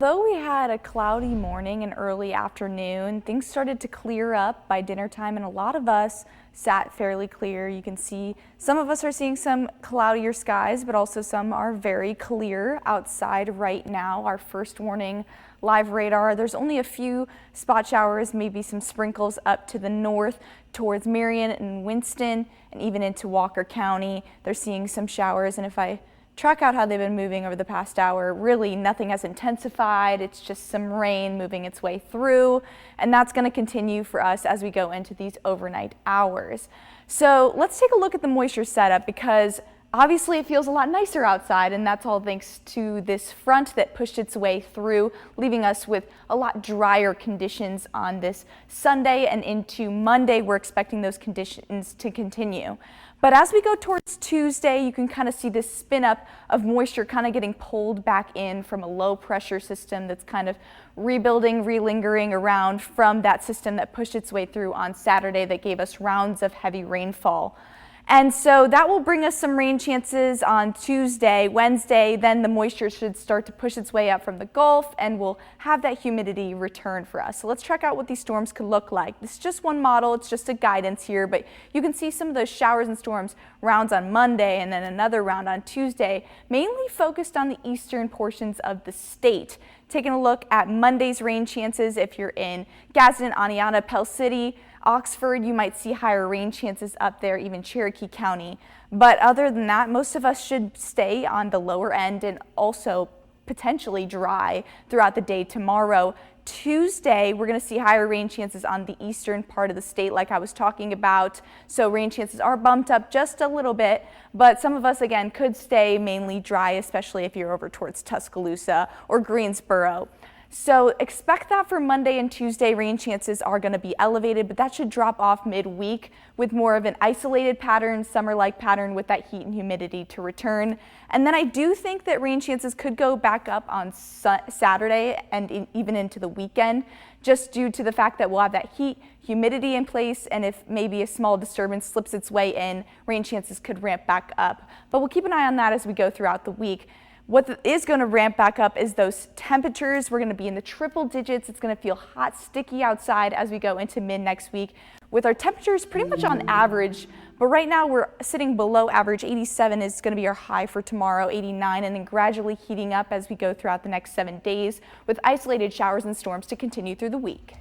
Although we had a cloudy morning and early afternoon, things started to clear up by dinner time, and a lot of us sat fairly clear. You can see some of us are seeing some cloudier skies, but also some are very clear outside right now. Our first warning live radar, there's only a few spot showers, maybe some sprinkles up to the north towards Marion and Winston and even into Walker County. They're seeing some showers, and if I track out how they've been moving over the past hour, really nothing has intensified. It's just some rain moving its way through, and that's going to continue for us as we go into these overnight hours. So let's take a look at the moisture setup, because obviously it feels a lot nicer outside, and that's all thanks to this front that pushed its way through, leaving us with a lot drier conditions on this Sunday and into Monday. We're expecting those conditions to continue. But as we go towards Tuesday, you can kind of see this spin up of moisture kind of getting pulled back in from a low pressure system that's kind of rebuilding, relingering around from that system that pushed its way through on Saturday that gave us rounds of heavy rainfall. And so that will bring us some rain chances on Tuesday, Wednesday. Then the moisture should start to push its way up from the Gulf, and we'll have that humidity return for us. So let's check out what these storms could look like. This is just one model. It's just a guidance here, but you can see some of those showers and storms rounds on Monday and then another round on Tuesday, mainly focused on the eastern portions of the state. Taking a look at Monday's rain chances, if you're in Gadsden, Aniana, Pell City, Oxford, you might see higher rain chances up there, even Cherokee County. But other than that, most of us should stay on the lower end and also potentially dry throughout the day tomorrow. Tuesday, we're going to see higher rain chances on the eastern part of the state like I was talking about. So rain chances are bumped up just a little bit, but some of us again could stay mainly dry, especially if you're over towards Tuscaloosa or Greensboro. So expect that for Monday and Tuesday, rain chances are going to be elevated, but that should drop off midweek with more of an isolated pattern, summer-like pattern with that heat and humidity to return. And then I do think that rain chances could go back up on Saturday and even into the weekend, just due to the fact that we'll have that heat, humidity in place, and if maybe a small disturbance slips its way in, rain chances could ramp back up. But we'll keep an eye on that as we go throughout the week. What is going to ramp back up is those temperatures. We're going to be in the triple digits. It's going to feel hot, sticky outside as we go into mid next week, with our temperatures pretty much on average. But right now we're sitting below average. 87 is going to be our high for tomorrow, 89, and then gradually heating up as we go throughout the next 7 days, with isolated showers and storms to continue through the week.